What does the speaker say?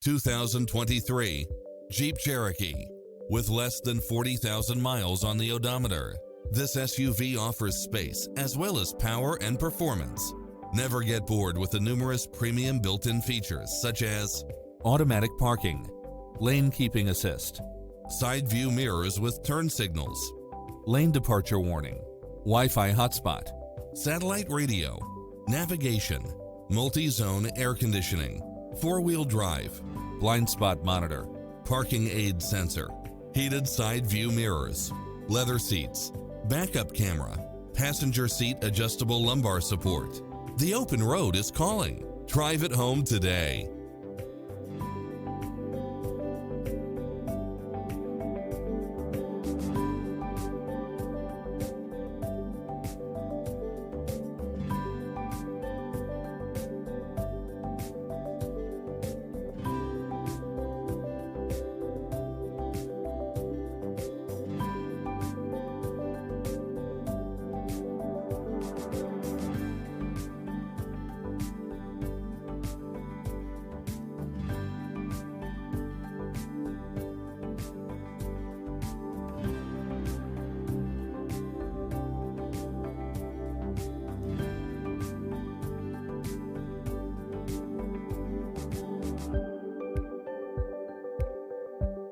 2023 Jeep Cherokee. With less than 40,000 miles on the odometer, this SUV offers space as well as power and performance. Never get bored with the numerous premium built-in features such as automatic parking, lane keeping assist, side view mirrors with turn signals, lane departure warning, Wi-Fi hotspot, satellite radio, navigation, multi-zone air conditioning, four-wheel drive, blind spot monitor, parking aid sensor, heated side view mirrors, leather seats, backup camera, passenger seat adjustable lumbar support. The open road is calling. Drive it home today.